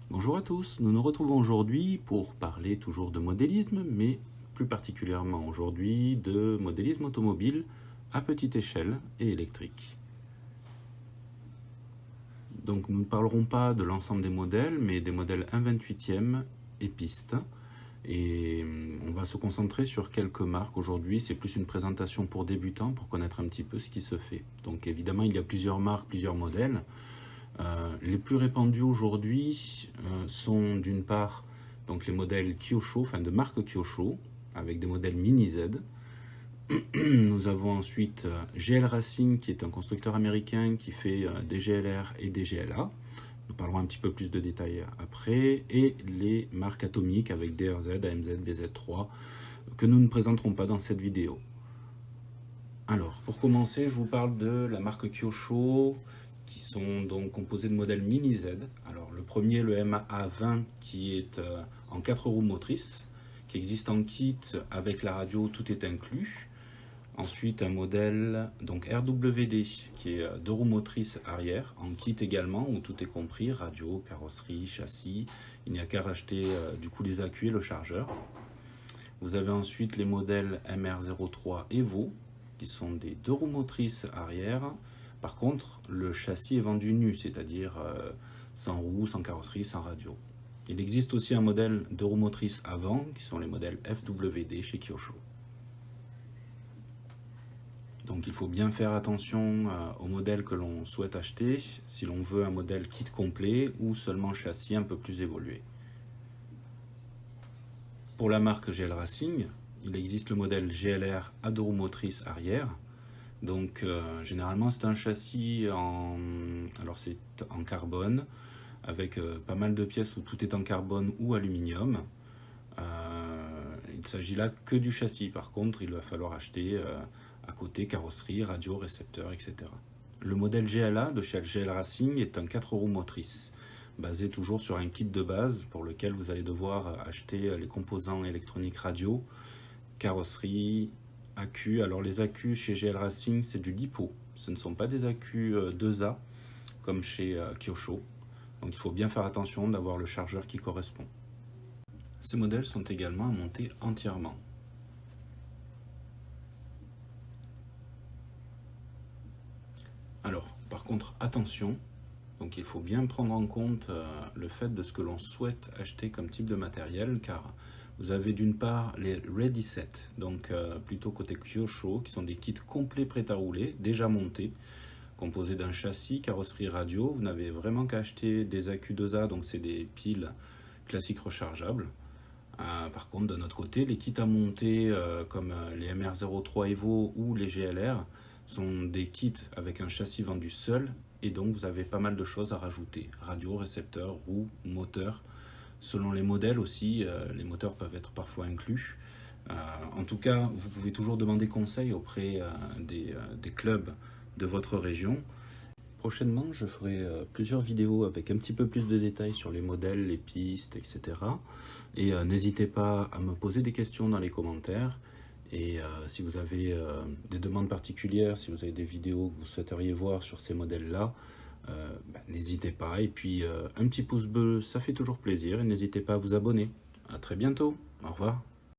Bonjour à tous, nous nous retrouvons aujourd'hui pour parler toujours de modélisme, mais plus particulièrement aujourd'hui de modélisme automobile à petite échelle et électrique. Donc nous ne parlerons pas de l'ensemble des modèles, mais des modèles 1/28e et pistes. Et on va se concentrer sur quelques marques aujourd'hui. C'est plus une présentation pour débutants, pour connaître un petit peu ce qui se fait. Donc évidemment, il y a plusieurs marques, plusieurs modèles. Les plus répandus aujourd'hui sont d'une part donc les modèles Kyosho, enfin de marque Kyosho, avec des modèles Mini Z. Nous avons ensuite GL Racing, qui est un constructeur américain qui fait des GLR et des GLA. Nous parlerons un petit peu plus de détails après. Et les marques atomiques avec DRZ, AMZ, BZ3, que nous ne présenterons pas dans cette vidéo. Alors, pour commencer, je vous parle de la marque Kyosho, qui sont donc composés de modèles Mini Z. Alors, le premier, le MA20, qui est en 4 roues motrices, qui existe en kit avec la radio, tout est inclus. Ensuite, un modèle donc RWD qui est 2 roues motrices arrière, en kit également, où tout est compris, radio, carrosserie, châssis. Il n'y a qu'à racheter du coup les accus et le chargeur. Vous avez ensuite les modèles MR03 Evo, qui sont des 2 roues motrices arrière. Par contre, le châssis est vendu nu, c'est-à-dire sans roue, sans carrosserie, sans radio. Il existe aussi un modèle 2 roues motrices avant, qui sont les modèles FWD chez Kyosho. Donc il faut bien faire attention au modèle que l'on souhaite acheter, si l'on veut un modèle kit complet ou seulement châssis un peu plus évolué. Pour la marque GL Racing, il existe le modèle GLR à 2 roues motrices arrière. Donc généralement c'est un châssis alors c'est en carbone, avec pas mal de pièces où tout est en carbone ou aluminium. Il ne s'agit là que du châssis. Par contre, il va falloir acheter à côté carrosserie, radio, récepteur, etc. Le modèle GLA de chez GL Racing est un 4 roues motrices, basé toujours sur un kit de base pour lequel vous allez devoir acheter les composants électroniques radio, carrosserie, accus. Alors les accus chez GL Racing, c'est du LiPo. Ce ne sont pas des accus 2A comme chez Kyosho. Donc il faut bien faire attention d'avoir le chargeur qui correspond. Ces modèles sont également à monter entièrement. Alors, par contre, attention, donc il faut bien prendre en compte le fait de ce que l'on souhaite acheter comme type de matériel, car vous avez d'une part les Ready Set, donc plutôt côté Kyosho, qui sont des kits complets prêts à rouler, déjà montés, composés d'un châssis, carrosserie radio. Vous n'avez vraiment qu'à acheter des accus 2A, donc c'est des piles classiques rechargeables. Par contre, de notre côté, les kits à monter comme les MR03 Evo ou les GLR sont des kits avec un châssis vendu seul, et donc vous avez pas mal de choses à rajouter. Radio, récepteur, roue, moteur. Selon les modèles aussi, les moteurs peuvent être parfois inclus. En tout cas, vous pouvez toujours demander conseil auprès des clubs de votre région. Prochainement, je ferai plusieurs vidéos avec un petit peu plus de détails sur les modèles, les pistes, etc. Et n'hésitez pas à me poser des questions dans les commentaires. Et si vous avez des demandes particulières, si vous avez des vidéos que vous souhaiteriez voir sur ces modèles-là, n'hésitez pas. Et puis un petit pouce bleu, ça fait toujours plaisir. Et n'hésitez pas à vous abonner. À très bientôt. Au revoir.